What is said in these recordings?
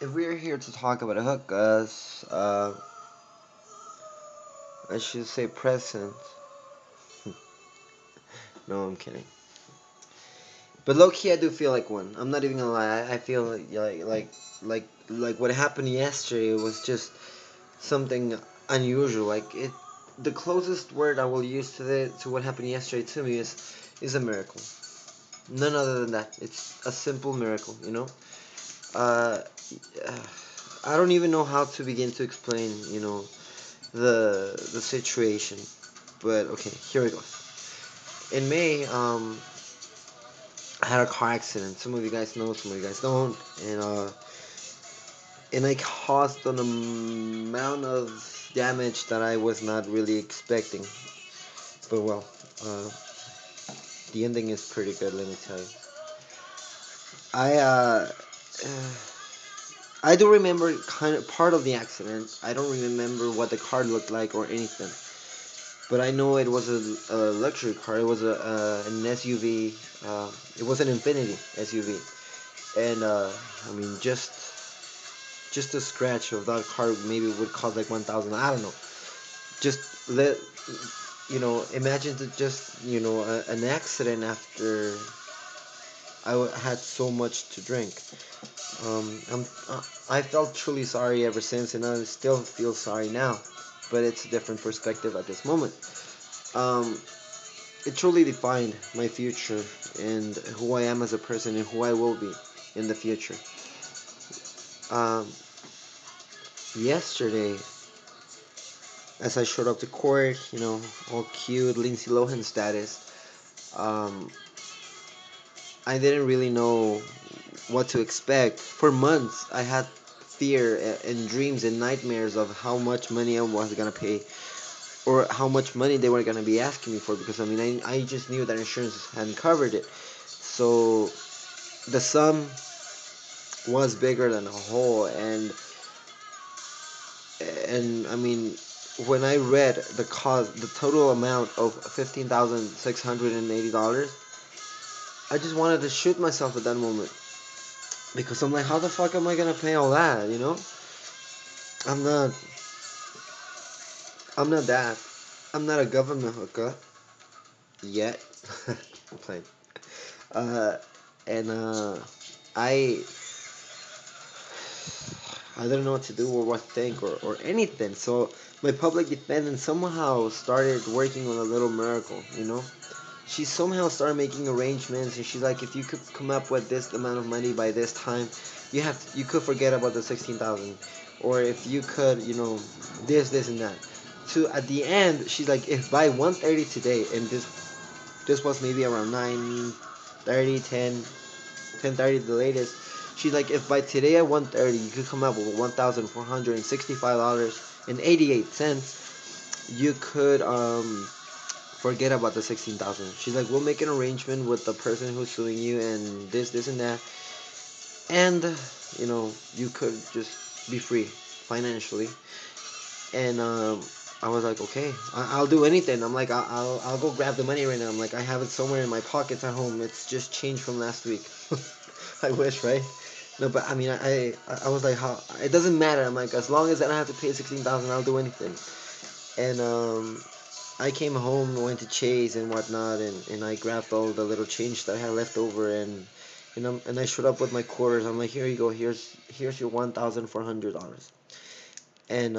If we're here to talk about hookahs, I should say present. No, I'm kidding. But low key, I do feel like one. I'm not even gonna lie. I feel like what happened yesterday was just something unusual. Like it, the closest word I will use to what happened yesterday to me is a miracle. None other than that. It's a simple miracle. Uh, I don't even know how to begin to explain. The situation. But okay, here we go. In May, I had a car accident. Some of you guys know, some of you guys don't, and I caused an amount of damage that I was not really expecting. But well, uh, the ending is pretty good. Let me tell you. I I do remember kind of part of the accident. I don't remember what the car looked like or anything. But I know it was a luxury car. It was an SUV. It was an Infinity SUV, and I mean just a scratch of that car maybe would cost like 1,000. I don't know. Just let imagine just an accident after had so much to drink. I felt truly sorry ever since, and I still feel sorry now, but it's a different perspective at this moment. Um, it truly defined my future and who I am as a person and who I will be in the future. Um, Yesterday, as I showed up to court, all cute, Lindsay Lohan status, um, I didn't really know what to expect. For months, I had fear and dreams and nightmares of how much money I was gonna pay or how much money they were gonna be asking me for because I just knew that insurance hadn't covered it. So the sum was bigger than the whole, and I mean when I read the total amount of $15,680, I just wanted to shoot myself at that moment because I'm like, how the fuck am I gonna pay all that? I'm not, I'm not that, I'm not a government hooker yet. I'm playing. Uh, and I, I didn't know what to do or what to think or anything. So my public defendant somehow started working on a little miracle. She somehow started making arrangements, and she's like, if you could come up with this amount of money by this time, you could forget about the 16,000, or if you could, this and that. So at the end, she's like, if by 1:30 today, and this was maybe around 9:30, 10:30 the latest. She's like, if by today at 1:30 you could come up with $1,465.88, you could forget about the 16,000. She's like, we'll make an arrangement with the person who's suing you and this and that, and you could just be free financially. And I was like, okay, I'll do anything. I'm like, I'll go grab the money right now. I'm like, I have it somewhere in my pockets at home. It's just change from last week. I wish, right? No, but I mean, I was like, how? It doesn't matter. I'm like, as long as I don't have to pay 16,000, I'll do anything. And I came home, went to Chase and whatnot, and I grabbed all the little change that I had left over, and I showed up with my quarters. I'm like, here you go. Here's your $1,400. And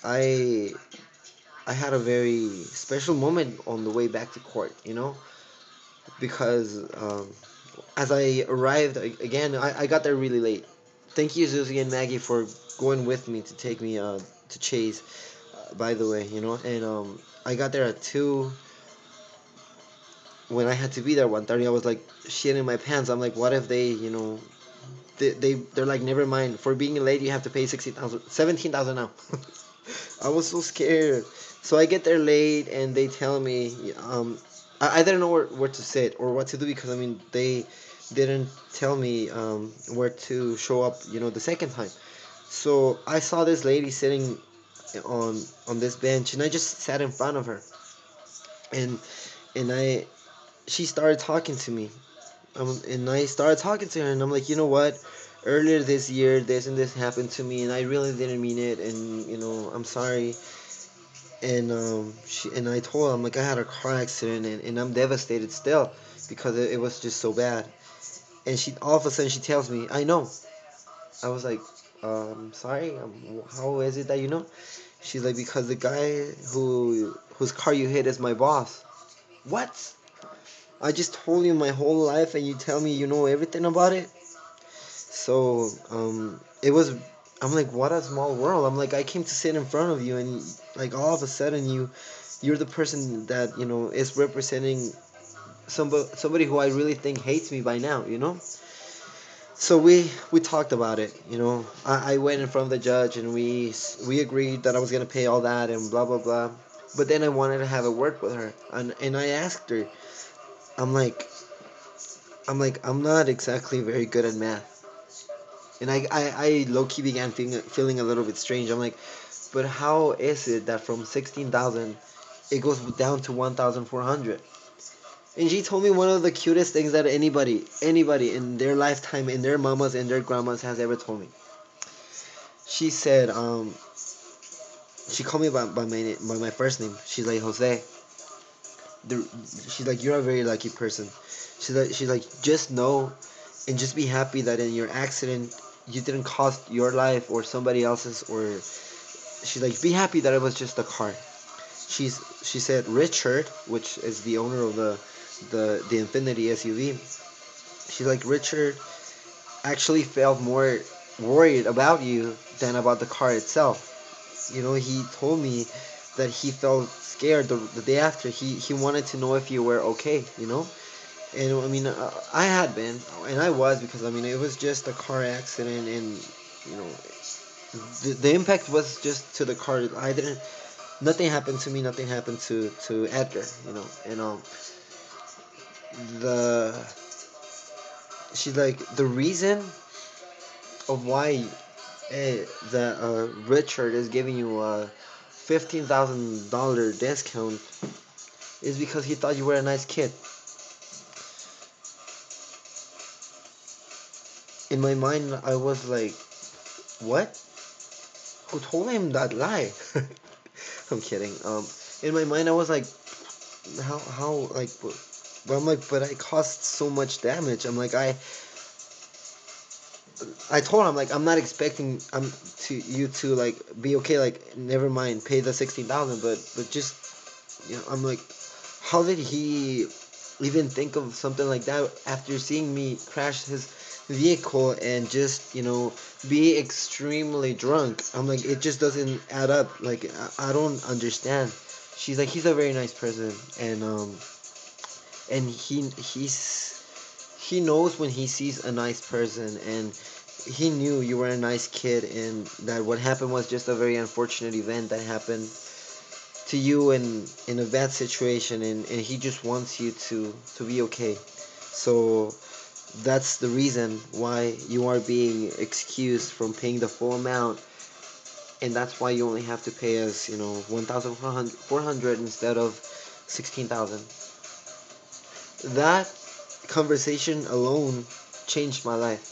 I I had a very special moment on the way back to court. Because as I arrived again, I got there really late. Thank you, Susie and Maggie, for going with me to take me to Chase. By the way, and I got there at 2. When I had to be there 1:30, I was like shit in my pants. I'm like, what if they're like, never mind. For being late, you have to pay 16,000, 17,000 now. I was so scared. So I get there late, and they tell me, I didn't know where to sit or what to do because I mean they didn't tell me where to show up. The second time. So I saw this lady sitting on this bench, and I just sat in front of her, and and she started talking to me, and I started talking to her, and I'm like, you know what? earlier this year this and this happened to me, and I really didn't mean it, and I'm sorry. And I told her, I'm like, I had a car accident, and I'm devastated still because it was just so bad. And she all of a sudden she tells me, I know. I was like, sorry, how is it that you know? She's like, because the guy whose car you hit is my boss. What? I just told you my whole life, and you tell me you know everything about it. So it was. I'm like, what a small world. I'm like, I came to sit in front of you, and like all of a sudden you're the person that is representing somebody who I really think hates me by now. So we talked about it. I went in front of the judge, and we agreed that I was gonna pay all that and blah blah blah. But then I wanted to have a word with her, and I asked her. I'm like, I'm not exactly very good at math, and I low key began feeling a little bit strange. I'm like, but how is it that from 16,000 it goes down to 1,400? And she told me one of the cutest things that anybody in their lifetime, in their mamas and their grandmas has ever told me. She said, she called me by my first name. She's like, Jose. The, she's like, you're a very lucky person. She's like, just know and just be happy that in your accident you didn't cost your life or somebody else's. Or she's like, be happy that it was just a car. She said Richard, which is the owner of the Infinity SUV. She's like, Richard actually felt more worried about you than about the car itself. He told me that he felt scared the day after. He wanted to know if you were okay. And I mean, I had been, and I was, because I mean, it was just a car accident, and you know, the impact was just to the car. I didn't. Nothing happened to me. Nothing happened to Edgar. And the she's like, the reason of why that Richard is giving you a $15,000 discount is because he thought you were a nice kid. In my mind, I was like, what? Who told him that lie? I'm kidding. In my mind, I was like, how, like, but I'm like, but I caused so much damage. I'm like, I told him, like, I'm not expecting to you to like be okay. Like, never mind, pay the 16,000, but just I'm like, how did he even think of something like that after seeing me crash his vehicle and just be extremely drunk? I'm like, it just doesn't add up. Like, I don't understand. She's like, he's a very nice person, and he knows when he sees a nice person, and he knew you were a nice kid, and that what happened was just a very unfortunate event that happened to you in a bad situation, and he just wants you to be okay. So that's the reason why you are being excused from paying the full amount, and that's why you only have to pay us 1,400 instead of 16,000. That conversation alone changed my life.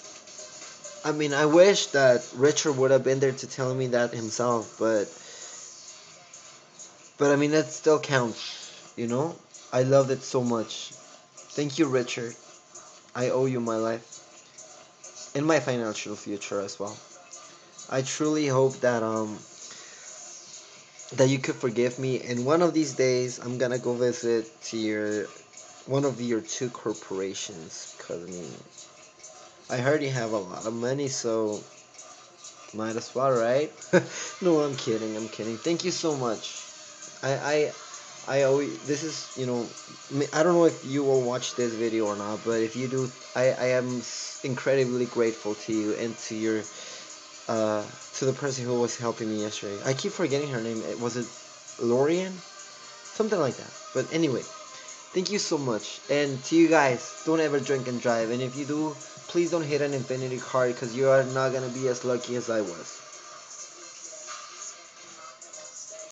I mean, I wish that Richard would have been there to tell me that himself, but I mean, that still counts, you know? I loved it so much. Thank you, Richard. I owe you my life and my financial future as well. I truly hope that you could forgive me, and one of these days I'm gonna go visit to your one of your two corporations, because I mean, I heard you have a lot of money, so might as well, right? No, I'm kidding. I'm kidding. Thank you so much. I I always, this is, I don't know if you will watch this video or not, but if you do, I am incredibly grateful to you and uh, to the person who was helping me yesterday. I keep forgetting her name. Was it Lorian? Something like that. But anyway, thank you so much. And to you guys, don't ever drink and drive. And if you do, please don't hit an infinity card, because you are not going to be as lucky as I was.